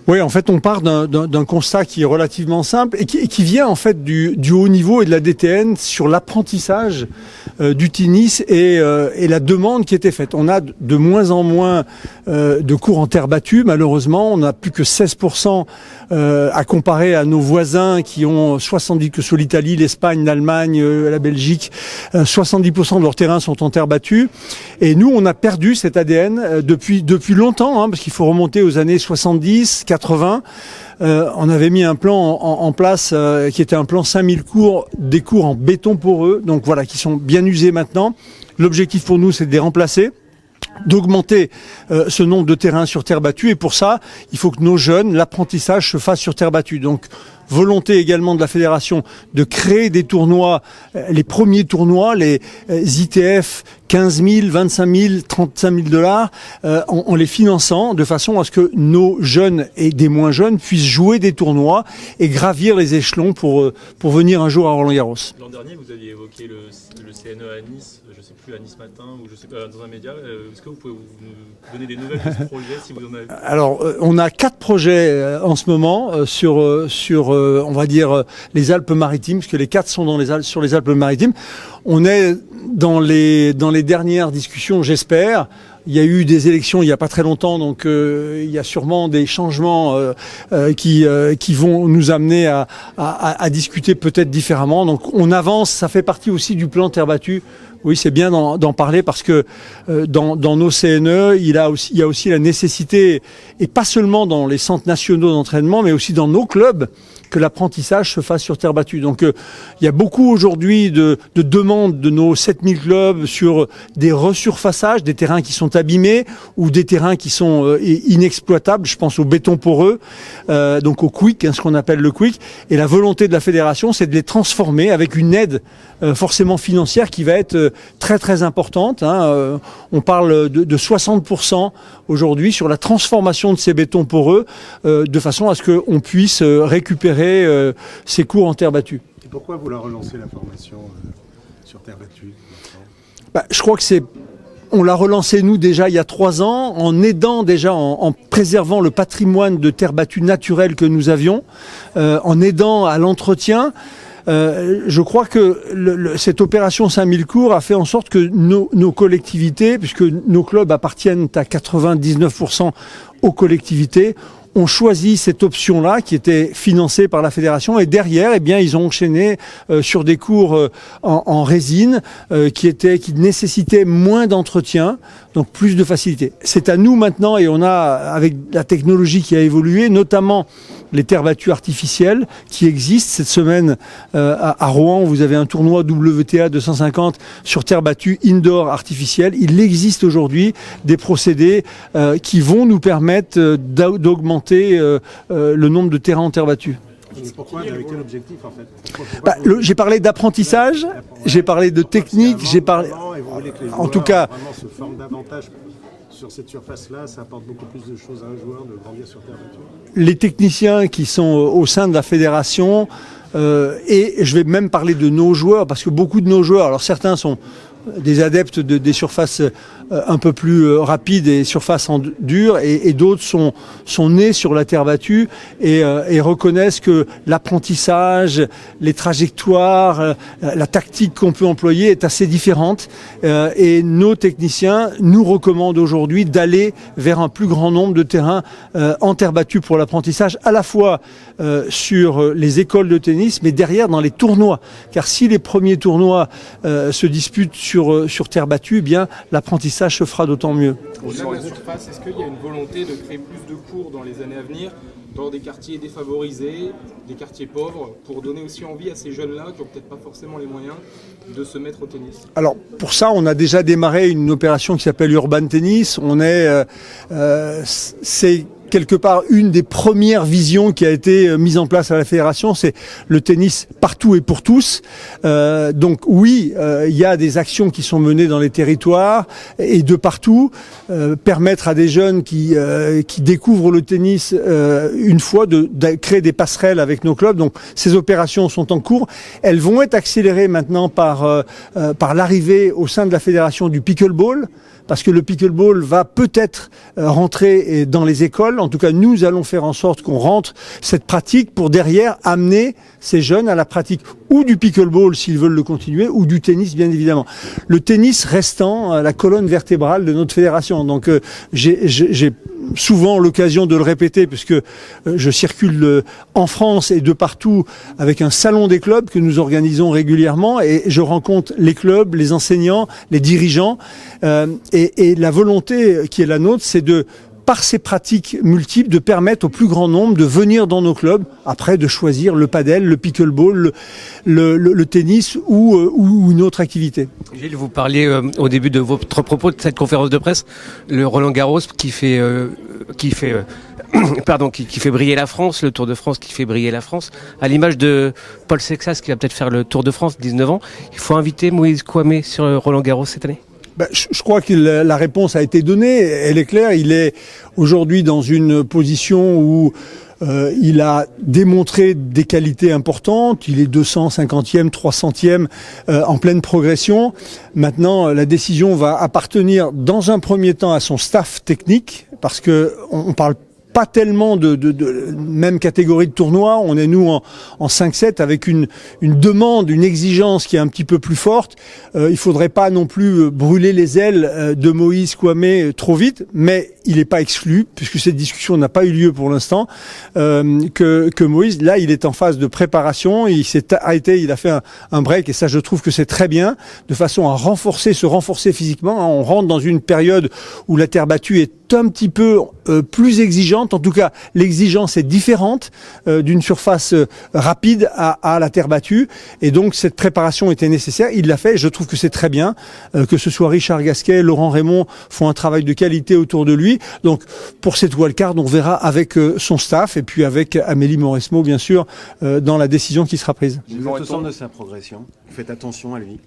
Oui, en fait, on part d'un constat qui est relativement simple et qui vient en fait du haut niveau et de la DTN sur l'apprentissage du tennis et la demande qui était faite. On a de moins en moins de cours en terre battue, malheureusement. On n'a plus que 16% à comparer à nos voisins qui ont 70%, que ce soit l'Italie, l'Espagne, l'Allemagne, la Belgique. 70% de leurs terrains sont en terre battue. Et nous, on a perdu cet ADN depuis longtemps, parce qu'il faut remonter aux années 70, 80. On avait mis un plan en place qui était un plan 5000 cours, des cours en béton poreux, donc voilà, qui sont bien usés maintenant. L'objectif pour nous, c'est de les remplacer, d'augmenter ce nombre de terrains sur terre battue, et pour ça, il faut que nos jeunes, l'apprentissage se fasse sur terre battue. Donc, volonté également de la fédération de créer des tournois, les premiers tournois, les ITF 15 000, 25 000, 35 000 dollars, en les finançant de façon à ce que nos jeunes et des moins jeunes puissent jouer des tournois et gravir les échelons pour venir un jour à Roland-Garros. L'an dernier, vous aviez évoqué le CNE à Nice, je ne sais plus, à Nice Matin, ou je sais pas, dans un média. Est-ce que vous pouvez nous donner des nouvelles de ce projet, si vous en avez? Alors, on a 4 projets en ce moment sur on va dire les Alpes-Maritimes, parce que les 4 sont sur les Alpes-Maritimes. On est dans les dernières discussions, j'espère. Il y a eu des élections il n'y a pas très longtemps, donc il y a sûrement des changements qui vont nous amener à discuter peut-être différemment. Donc on avance, ça fait partie aussi du plan terre battue. Oui, c'est bien d'en parler parce que dans nos CNE, il y a aussi la nécessité, et pas seulement dans les centres nationaux d'entraînement, mais aussi dans nos clubs, que l'apprentissage se fasse sur terre battue. Donc il y a beaucoup aujourd'hui de demandes de nos 7000 clubs sur des resurfaçages, des terrains qui sont abîmés ou des terrains qui sont inexploitables. Je pense au béton poreux, donc au quick, ce qu'on appelle le quick. Et la volonté de la fédération, c'est de les transformer avec une aide forcément financière qui va être très très importante. On parle de 60% aujourd'hui sur la transformation de ces bétons poreux de façon à ce qu'on puisse récupérer ces cours en terre battue. Et pourquoi vous la relancez, la formation sur terre battue? Je crois que on l'a relancé nous déjà il y a 3 ans, en aidant déjà, en préservant le patrimoine de terre battue naturelle que nous avions, en aidant à l'entretien. Je crois que cette opération 5000 cours a fait en sorte que nos collectivités, puisque nos clubs appartiennent à 99% aux collectivités, ont choisi cette option-là qui était financée par la fédération, et derrière, ils ont enchaîné sur des cours en résine qui nécessitaient moins d'entretien, donc plus de facilité. C'est à nous maintenant, et on a, avec la technologie qui a évolué, notamment les terres battues artificielles qui existent. Cette semaine à Rouen, vous avez un tournoi WTA 250 sur terre battue indoor artificielle. Il existe aujourd'hui des procédés qui vont nous permettre d'augmenter le nombre de terrains en terre battue. Pourquoi? Avec quel objectif en fait? J'ai parlé d'apprentissage, j'ai parlé de technique, j'ai parlé... Et vous voulez que les en tout cas, vraiment se forment davantage sur cette surface-là, ça apporte beaucoup plus de choses à un joueur de grandir sur terre battue? Les techniciens qui sont au sein de la fédération, et je vais même parler de nos joueurs, parce que beaucoup de nos joueurs, alors certains sont des adeptes des surfaces un peu plus rapides et surfaces en dur, et d'autres sont nés sur la terre battue et reconnaissent que l'apprentissage, les trajectoires, la tactique qu'on peut employer est assez différente, et nos techniciens nous recommandent aujourd'hui d'aller vers un plus grand nombre de terrains en terre battue pour l'apprentissage, à la fois sur les écoles de tennis, mais derrière dans les tournois, car si les premiers tournois se disputent sur terre battue, l'apprentissage se fera d'autant mieux. Au-delà de la surface, est-ce qu'il y a une volonté de créer plus de cours dans les années à venir, dans des quartiers défavorisés, des quartiers pauvres, pour donner aussi envie à ces jeunes-là, qui n'ont peut-être pas forcément les moyens, de se mettre au tennis? Alors, pour ça, on a déjà démarré une opération qui s'appelle Urban Tennis. C'est quelque part une des premières visions qui a été mise en place à la fédération, c'est le tennis partout et pour tous. Donc oui, il y a des actions qui sont menées dans les territoires et de partout, permettre à des jeunes qui découvrent le tennis une fois de créer des passerelles avec nos clubs. Donc ces opérations sont en cours. Elles vont être accélérées maintenant par l'arrivée au sein de la fédération du pickleball, parce que le pickleball va peut-être rentrer dans les écoles. En tout cas, nous allons faire en sorte qu'on rentre cette pratique pour derrière amener ces jeunes à la pratique ou du pickleball s'ils veulent le continuer, ou du tennis bien évidemment. Le tennis restant la colonne vertébrale de notre fédération. Donc j'ai souvent l'occasion de le répéter puisque je circule en France et de partout avec un salon des clubs que nous organisons régulièrement et je rencontre les clubs, les enseignants, les dirigeants et la volonté qui est la nôtre, c'est de par ces pratiques multiples, de permettre au plus grand nombre de venir dans nos clubs, après de choisir le padel, le pickleball, le tennis ou une autre activité. Gilles, vous parliez au début de votre propos de cette conférence de presse, le Roland-Garros qui fait briller la France, le Tour de France qui fait briller la France, à l'image de Paul Sexas qui va peut-être faire le Tour de France, 19 ans. Il faut inviter Moïse Kouamé sur Roland-Garros cette année? Je crois que la réponse a été donnée, elle est claire. Il est aujourd'hui dans une position où il a démontré des qualités importantes. Il est 250e, 300e en pleine progression. Maintenant, la décision va appartenir dans un premier temps à son staff technique, parce que on parle pas tellement de même catégorie de tournoi. On est nous en 5-7 avec une demande, une exigence qui est un petit peu plus forte. Il faudrait pas non plus brûler les ailes de Moïse Kouamé trop vite, mais il n'est pas exclu, puisque cette discussion n'a pas eu lieu pour l'instant, que Moïse, là, il est en phase de préparation. Il a fait un break, et ça, je trouve que c'est très bien, de façon à se renforcer physiquement. On rentre dans une période où la terre battue est un petit peu plus exigeante. En tout cas, l'exigence est différente d'une surface rapide à la terre battue. Et donc, cette préparation était nécessaire. Il l'a fait. Je trouve que c'est très bien. Que ce soit Richard Gasquet, Laurent Raymond font un travail de qualité autour de lui. Donc, pour cette wildcard, on verra avec son staff et puis avec Amélie Mauresmo, bien sûr, dans la décision qui sera prise. Vous êtes au centre de sa progression. Vous faites attention à lui.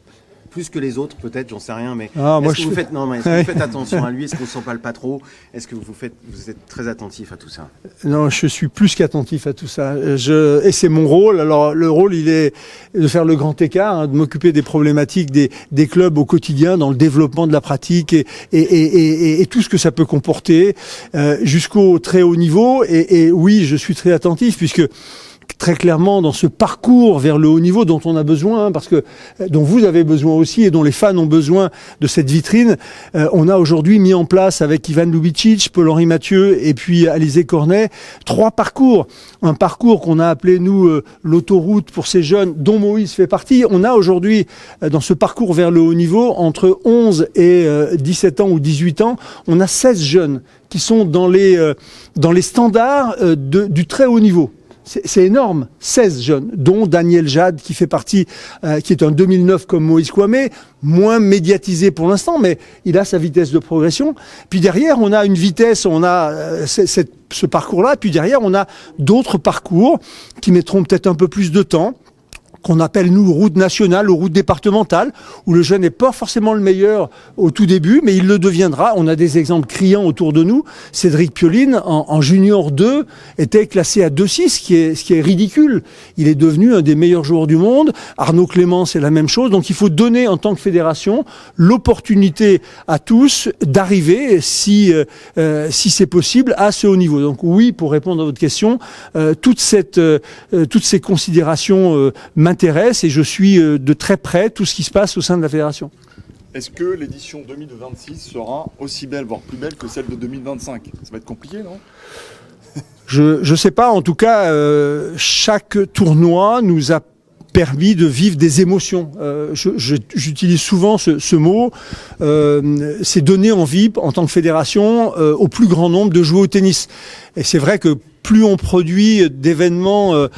Plus que les autres, peut-être, j'en sais rien, mais est-ce que vous faites attention à lui? Est-ce qu'on s'empale pas trop? Est-ce que vous êtes très attentif à tout ça? Non, je suis plus qu'attentif à tout ça. Et c'est mon rôle. Alors, le rôle, il est de faire le grand écart, de m'occuper des problématiques des clubs au quotidien, dans le développement de la pratique et tout ce que ça peut comporter, jusqu'au très haut niveau. Et oui, je suis très attentif, puisque très clairement dans ce parcours vers le haut niveau dont on a besoin, parce que dont vous avez besoin aussi et dont les fans ont besoin de cette vitrine, on a aujourd'hui mis en place avec Ivan Lubicic, Paul-Henri Mathieu et puis Alizé Cornet 3 parcours. Un parcours qu'on a appelé nous l'autoroute pour ces jeunes dont Moïse fait partie. On a aujourd'hui dans ce parcours vers le haut niveau entre 11 et 17 ans ou 18 ans, on a 16 jeunes qui sont dans les standards du très haut niveau. C'est énorme, 16 jeunes, dont Daniel Jade qui fait partie, qui est un 2009 comme Moïse Kouamé, moins médiatisé pour l'instant, mais il a sa vitesse de progression. Puis derrière, on a une vitesse, on a ce parcours-là, puis derrière, on a d'autres parcours qui mettront peut-être un peu plus de temps, qu'on appelle nous route nationale ou route départementale, où le jeune n'est pas forcément le meilleur au tout début, mais il le deviendra. On a des exemples criants autour de nous. Cédric Pioline, en junior 2, était classé à 2,6, ce qui est ridicule. Il est devenu un des meilleurs joueurs du monde. Arnaud Clément, c'est la même chose. Donc il faut donner, en tant que fédération, l'opportunité à tous d'arriver, si c'est possible, à ce haut niveau. Donc oui, pour répondre à votre question, toutes ces considérations m'intéresse et je suis de très près tout ce qui se passe au sein de la fédération. Est-ce que l'édition 2026 sera aussi belle, voire plus belle que celle de 2025? Ça va être compliqué, non? Je sais pas. En tout cas, chaque tournoi nous a permis de vivre des émotions. J'utilise souvent ce mot. C'est donner envie, en tant que fédération, au plus grand nombre de jouer au tennis. Et c'est vrai que plus on produit d'événements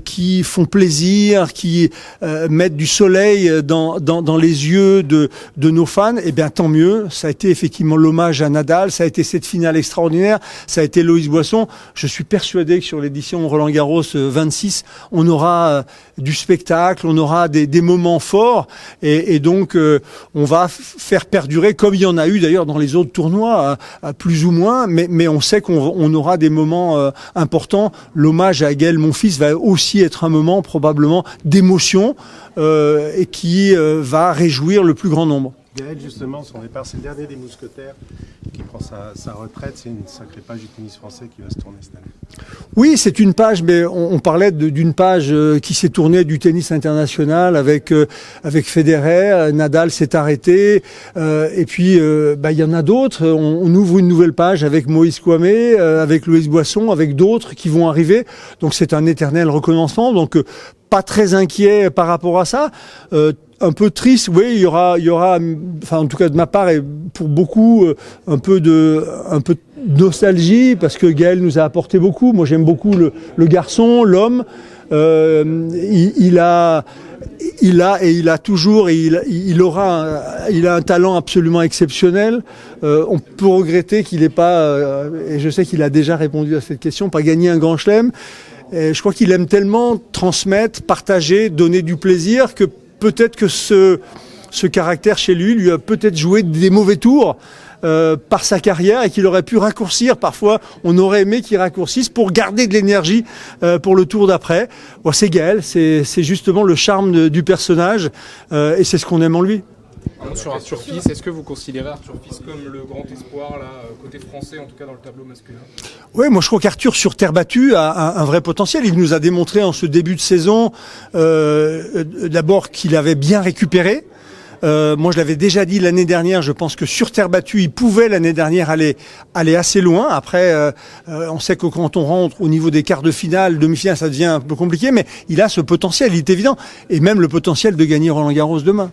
qui font plaisir, qui mettent du soleil dans les yeux de nos fans, eh bien tant mieux. Ça a été effectivement l'hommage à Nadal, ça a été cette finale extraordinaire, ça a été Loïs Boisson. Je suis persuadé que sur l'édition Roland-Garros 26, on aura du spectacle, on aura des moments forts et donc on va faire perdurer, comme il y en a eu d'ailleurs dans les autres tournois, à plus ou moins, mais on sait qu'on aura des moments important. L'hommage à Gaël Monfils va aussi être un moment probablement d'émotion et qui va réjouir le plus grand nombre. Gaël, justement, son départ, c'est le dernier des mousquetaires qui prend sa retraite. C'est une sacrée page du tennis français qui va se tourner cette année. Oui, c'est une page, mais on parlait d'une page qui s'est tournée du tennis international avec Federer. Nadal s'est arrêté, et puis il y en a d'autres. On ouvre une nouvelle page avec Moïse Kouamé, avec Louis Boisson, avec d'autres qui vont arriver. Donc c'est un éternel recommencement. Donc pas très inquiet par rapport à ça. Un peu triste, oui, il y aura, enfin en tout cas de ma part et pour beaucoup, un peu de nostalgie parce que Gaël nous a apporté beaucoup. Moi j'aime beaucoup le garçon, l'homme. Il a un talent absolument exceptionnel. On peut regretter qu'il n'ait pas, et je sais qu'il a déjà répondu à cette question, pas gagné un grand chelem. Et je crois qu'il aime tellement transmettre, partager, donner du plaisir que peut-être que ce caractère chez lui a peut-être joué des mauvais tours par sa carrière et qu'il aurait pu raccourcir. Parfois, on aurait aimé qu'il raccourcisse pour garder de l'énergie pour le tour d'après. Bon, c'est Gaël, c'est justement le charme du personnage et c'est ce qu'on aime en lui. Sur Arthur Fils, est-ce que vous considérez Arthur Fils comme le grand espoir, là, côté français, en tout cas dans le tableau masculin? Oui, moi je crois qu'Arthur sur terre battue a un vrai potentiel. Il nous a démontré en ce début de saison d'abord qu'il avait bien récupéré. Moi je l'avais déjà dit l'année dernière, je pense que sur terre battue, il pouvait l'année dernière aller assez loin. Après, on sait que quand on rentre au niveau des quarts de finale, demi-finale, ça devient un peu compliqué, mais il a ce potentiel, il est évident. Et même le potentiel de gagner Roland-Garros demain.